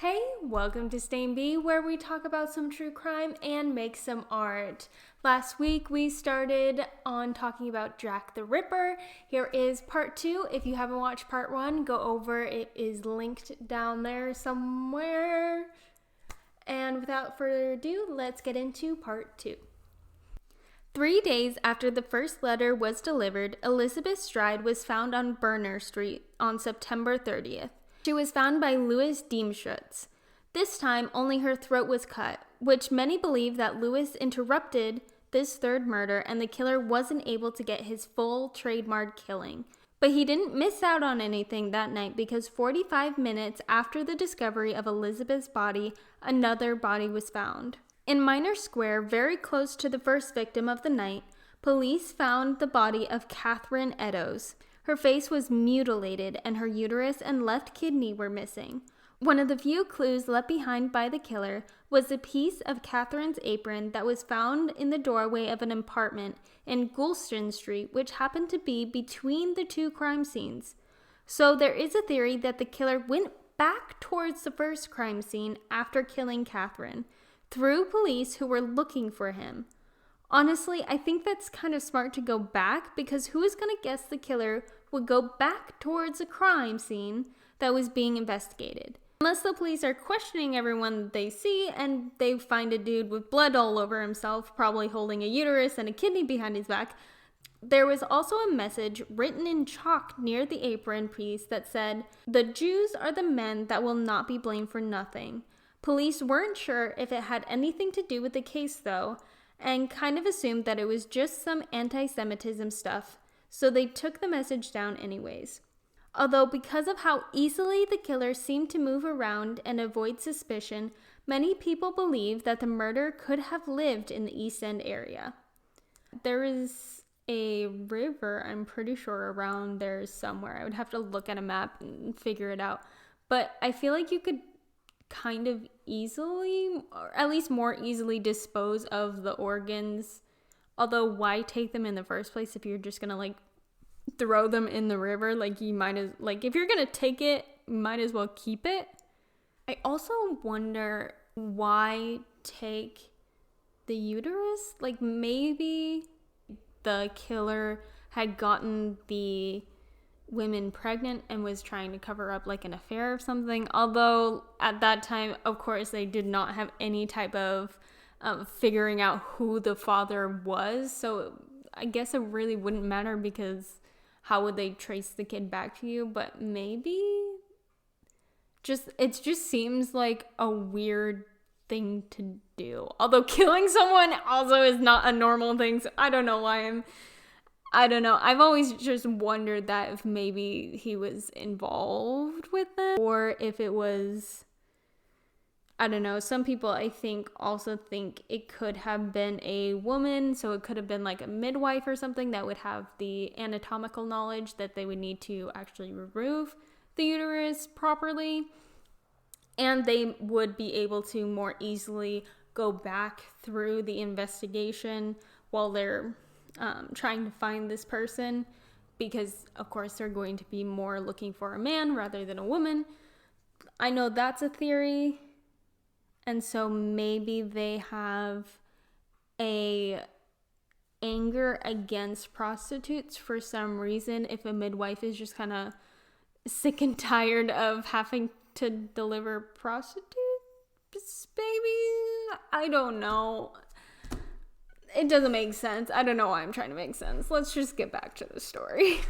Hey, welcome to Stain B, where we talk about some true crime and make some art. Last week we started on talking about Jack the Ripper. Here is part 2. If you haven't watched part 1, go over. It is linked down there somewhere. And without further ado, let's get into part 2. 3 days after the first letter was delivered, Elizabeth Stride was found on Berner Street on September 30th. She was found by Louis Diemschutz. This time, only her throat was cut, which many believe that Louis interrupted this third murder and the killer wasn't able to get his full trademark killing. But he didn't miss out on anything that night because 45 minutes after the discovery of Elizabeth's body, another body was found. In Minor Square, very close to the first victim of the night, police found the body of Catherine Eddowes. Her face was mutilated and her uterus and left kidney were missing. One of the few clues left behind by the killer was a piece of Catherine's apron that was found in the doorway of an apartment in Goulston Street, which happened to be between the two crime scenes. So there is a theory that the killer went back towards the first crime scene after killing Catherine, through police who were looking for him. Honestly, I think that's kind of smart to go back because who is going to guess the killer would go back towards a crime scene that was being investigated? Unless the police are questioning everyone they see and they find a dude with blood all over himself, probably holding a uterus and a kidney behind his back. There was also a message written in chalk near the apron piece that said, "The Jews are the men that will not be blamed for nothing." Police weren't sure if it had anything to do with the case though, and kind of assumed that it was just some anti-Semitism stuff, so they took the message down anyways. Although because of how easily the killer seemed to move around and avoid suspicion, many people believe that the murderer could have lived in the East End area. There is a river, I'm pretty sure, around there somewhere. I would have to look at a map and figure it out. But I feel like you could kind of easily, or at least more easily, dispose of the organs. Although, why take them in the first place if you're just gonna throw them in the river? You might as if you're gonna take it, you might as well keep it. I also wonder why take the uterus. Maybe the killer had gotten the women pregnant and was trying to cover up an affair or something, although at that time, of course, they did not have any type of figuring out who the father was, so I guess it really wouldn't matter because how would they trace the kid back to you? But maybe it just seems like a weird thing to do, although killing someone also is not a normal thing, so I don't know why I don't know. I've always just wondered that if maybe he was involved with it or if it was, I don't know. Some people I think also think it could have been a woman. So it could have been a midwife or something that would have the anatomical knowledge that they would need to actually remove the uterus properly. And they would be able to more easily go back through the investigation while they're trying to find this person, because of course they're going to be more looking for a man rather than a woman. I know that's a theory, and so maybe they have a anger against prostitutes for some reason if a midwife is just kind of sick and tired of having to deliver prostitutes babies. I don't know. It doesn't make sense. I don't know why I'm trying to make sense. Let's just get back to the story.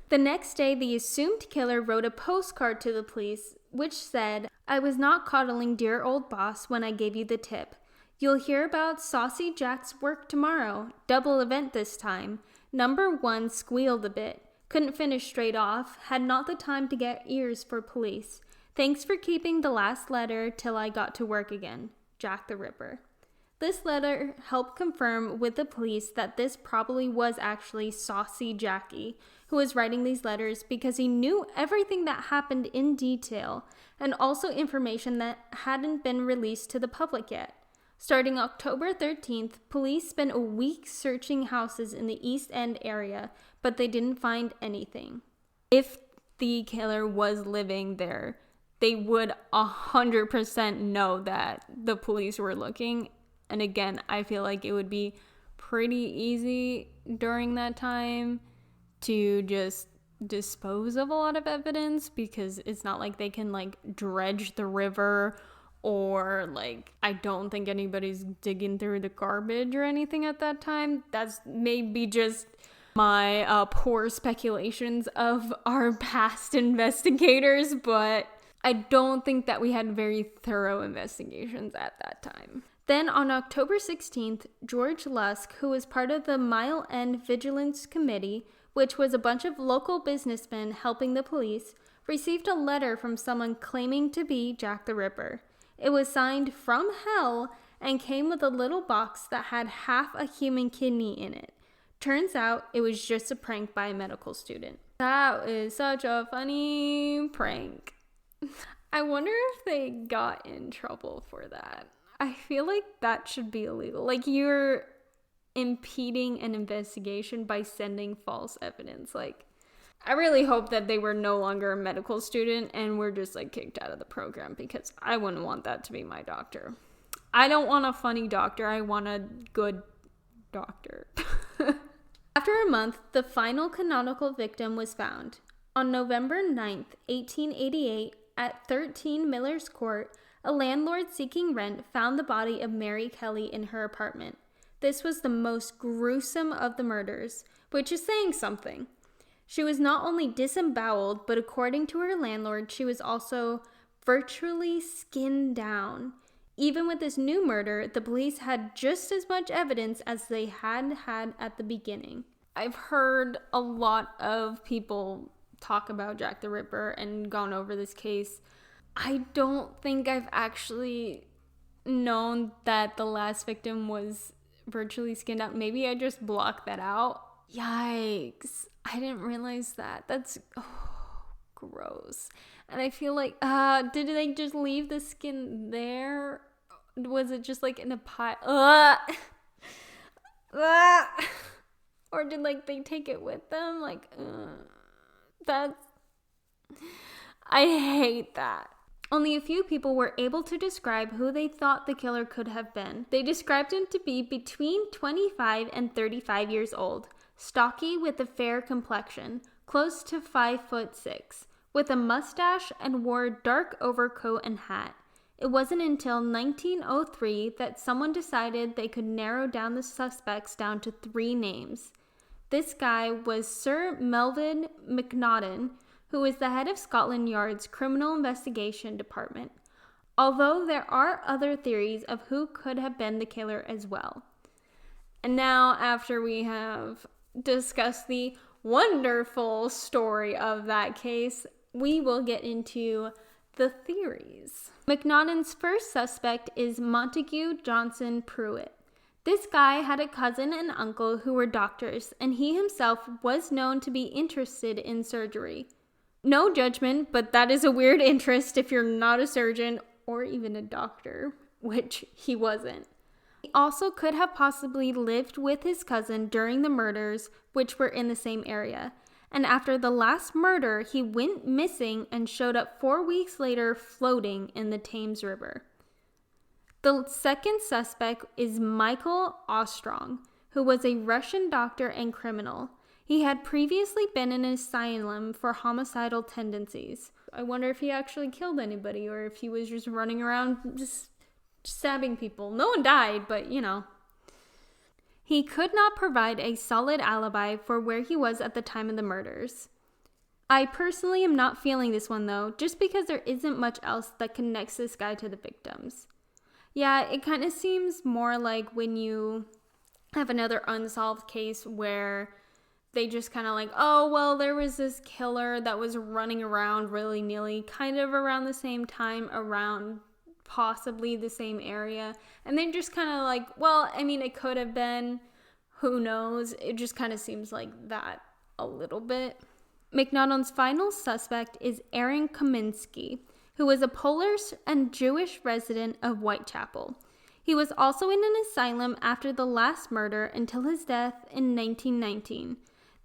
The next day, the assumed killer wrote a postcard to the police, which said, "I was not coddling dear old boss when I gave you the tip. You'll hear about Saucy Jack's work tomorrow. Double event this time. Number 1 squealed a bit. Couldn't finish straight off. Had not the time to get ears for police. Thanks for keeping the last letter till I got to work again. Jack the Ripper." This letter helped confirm with the police that this probably was actually Saucy Jackie who was writing these letters, because he knew everything that happened in detail and also information that hadn't been released to the public yet. Starting October 13th, police spent a week searching houses in the East End area, but they didn't find anything. If the killer was living there, they would 100% know that the police were looking. And again, I feel like it would be pretty easy during that time to just dispose of a lot of evidence, because it's not like they can like dredge the river, or like I don't think anybody's digging through the garbage or anything at that time. That's maybe just my poor speculations of our past investigators, but I don't think that we had very thorough investigations at that time. Then on October 16th, George Lusk, who was part of the Mile End Vigilance Committee, which was a bunch of local businessmen helping the police, received a letter from someone claiming to be Jack the Ripper. It was signed "From Hell" and came with a little box that had half a human kidney in it. Turns out it was just a prank by a medical student. That is such a funny prank. I wonder if they got in trouble for that. I feel like that should be illegal. Like, you're impeding an investigation by sending false evidence. Like, I really hope that they were no longer a medical student and were just like kicked out of the program, because I wouldn't want that to be my doctor. I don't want a funny doctor. I want a good doctor. After a month, the final canonical victim was found. On November 9th, 1888, at 13 Miller's Court, a landlord seeking rent found the body of Mary Kelly in her apartment. This was the most gruesome of the murders, which is saying something. She was not only disemboweled, but according to her landlord, she was also virtually skinned down. Even with this new murder, the police had just as much evidence as they had at the beginning. I've heard a lot of people talk about Jack the Ripper and gone over this case. I don't think I've actually known that the last victim was virtually skinned out. Maybe I just blocked that out. Yikes. I didn't realize that. That's gross. And I feel like, did they just leave the skin there? Was it just like in a pile? Or did like they take it with them? Like, that's, I hate that. Only a few people were able to describe who they thought the killer could have been. They described him to be between 25 and 35 years old, stocky with a fair complexion, close to 5'6", with a mustache, and wore a dark overcoat and hat. It wasn't until 1903 that someone decided they could narrow down the suspects down to 3 names. This guy was Sir Melvin Macnaghten, who was the head of Scotland Yard's Criminal Investigation Department, although there are other theories of who could have been the killer as well. And now, after we have discussed the wonderful story of that case, we will get into the theories. Macnaghten's first suspect is Montague Johnson Pruitt. This guy had a cousin and uncle who were doctors, and he himself was known to be interested in surgery. No judgment, but that is a weird interest if you're not a surgeon or even a doctor, which he wasn't. He also could have possibly lived with his cousin during the murders, which were in the same area. And after the last murder, he went missing and showed up 4 weeks later floating in the Thames River. The second suspect is Michael Ostrog, who was a Russian doctor and criminal. He had previously been in an asylum for homicidal tendencies. I wonder if he actually killed anybody, or if he was just running around just stabbing people. No one died, but you know. He could not provide a solid alibi for where he was at the time of the murders. I personally am not feeling this one though, just because there isn't much else that connects this guy to the victims. Yeah, it kind of seems more like when you have another unsolved case where they just kind of like, oh, well, there was this killer that was running around willy-nilly, kind of around the same time, around possibly the same area. And then just kind of like, well, I mean, it could have been, who knows? It just kind of seems like that a little bit. Macnaghten's final suspect is Aaron Kaminsky, who was a Polish and Jewish resident of Whitechapel. He was also in an asylum after the last murder until his death in 1919.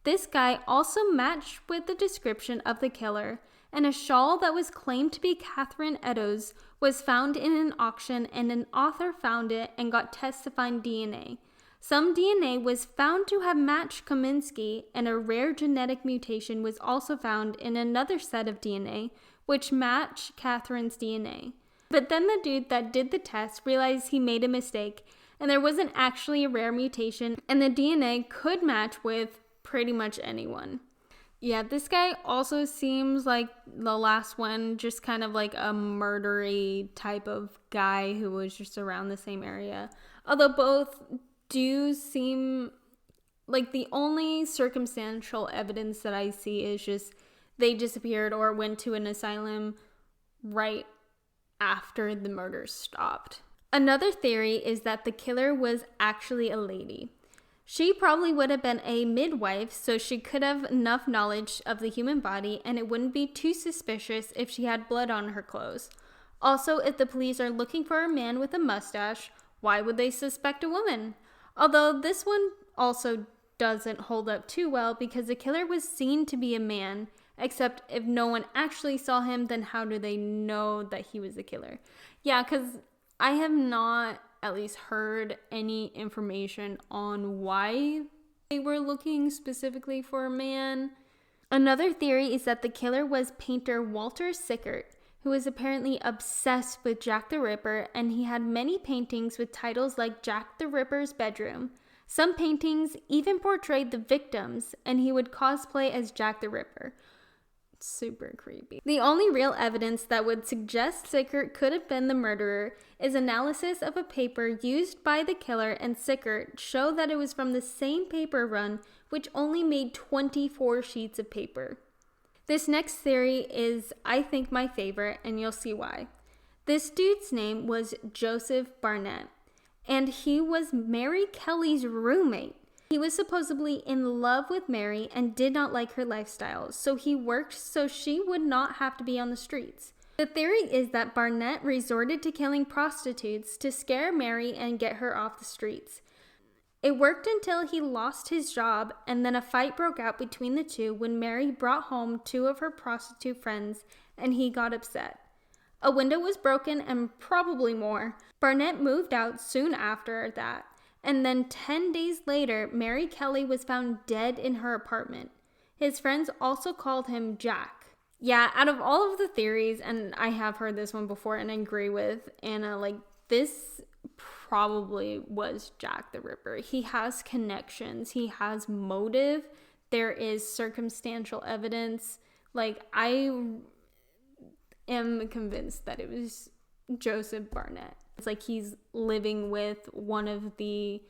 This guy also matched with the description of the killer, and a shawl that was claimed to be Catherine Eddowes was found in an auction, and an author found it and got tests to find DNA. Some DNA was found to have matched Kaminsky, and a rare genetic mutation was also found in another set of DNA, which matched Catherine's DNA. But then the dude that did the test realized he made a mistake, and there wasn't actually a rare mutation, and the DNA could match with pretty much anyone. Yeah, this guy also seems like the last one, just kind of like a murdery type of guy who was just around the same area. Although both do seem like the only circumstantial evidence that I see is just they disappeared or went to an asylum right after the murders stopped. Another theory is that the killer was actually a lady. She probably would have been a midwife, so she could have enough knowledge of the human body, and it wouldn't be too suspicious if she had blood on her clothes. Also, if the police are looking for a man with a mustache, why would they suspect a woman? Although this one also doesn't hold up too well because the killer was seen to be a man, except if no one actually saw him, then how do they know that he was the killer? Yeah, because I have not at least heard any information on why they were looking specifically for a man. Another theory is that the killer was painter Walter Sickert, who was apparently obsessed with Jack the Ripper, and he had many paintings with titles like Jack the Ripper's Bedroom. Some paintings even portrayed the victims, and he would cosplay as Jack the Ripper. Super creepy. The only real evidence that would suggest Sickert could have been the murderer is analysis of a paper used by the killer and Sickert show that it was from the same paper run, which only made 24 sheets of paper. This next theory is, I think, my favorite, and you'll see why. This dude's name was Joseph Barnett, and he was Mary Kelly's roommate. He was supposedly in love with Mary and did not like her lifestyle, so he worked so she would not have to be on the streets. The theory is that Barnett resorted to killing prostitutes to scare Mary and get her off the streets. It worked until he lost his job, and then a fight broke out between the two when Mary brought home 2 of her prostitute friends, and he got upset. A window was broken and probably more. Barnett moved out soon after that. And then 10 days later, Mary Kelly was found dead in her apartment. His friends also called him Jack. Yeah, out of all of the theories, and I have heard this one before and I agree with Anna, like this probably was Jack the Ripper. He has connections, he has motive, there is circumstantial evidence. Like I am convinced that it was Joseph Barnett. It's like he's living with one of the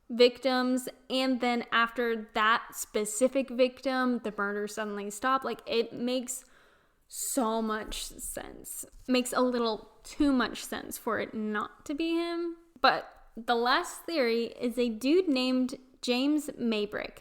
victims, and then after that specific victim, the murder suddenly stopped. Like, it makes so much sense. Makes a little too much sense for it not to be him. But the last theory is a dude named James Maybrick.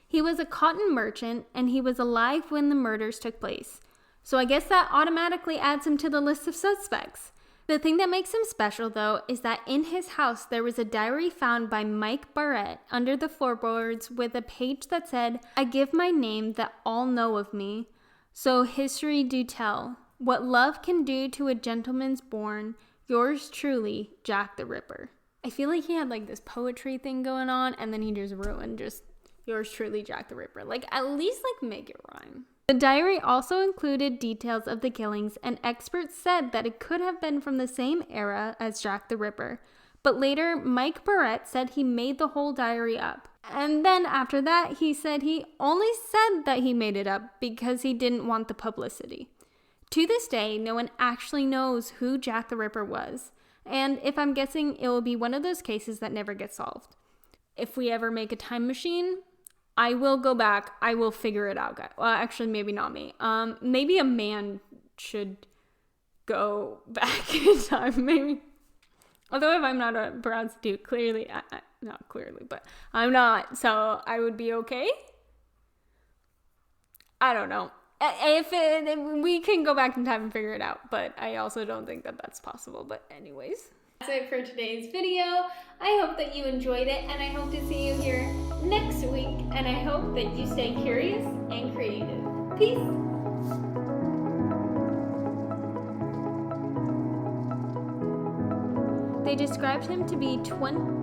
He was a cotton merchant, and he was alive when the murders took place. So I guess that automatically adds him to the list of suspects. The thing that makes him special, though, is that in his house there was a diary found by Mike Barrett under the floorboards with a page that said, "I give my name that all know of me, so history do tell. What love can do to a gentleman's born, yours truly, Jack the Ripper." I feel like he had like this poetry thing going on, and then he just ruined just yours truly, Jack the Ripper. Like, at least like make it rhyme. The diary also included details of the killings, and experts said that it could have been from the same era as Jack the Ripper. But later, Mike Barrett said he made the whole diary up. And then after that, he said he only said that he made it up because he didn't want the publicity. To this day, no one actually knows who Jack the Ripper was. And if I'm guessing, it will be one of those cases that never gets solved. If we ever make a time machine, I will go back. I will figure it out, guys. Well, actually, maybe not me. Maybe a man should go back in time, maybe. Although if I'm not a prostitute, clearly, not clearly, but I'm not, so I would be okay. I don't know. If we can go back in time and figure it out, but I also don't think that that's possible. But anyways, that's it for today's video. I hope that you enjoyed it, and I hope to see you here next week, and I hope that you stay curious and creative. Peace! They described him to be 20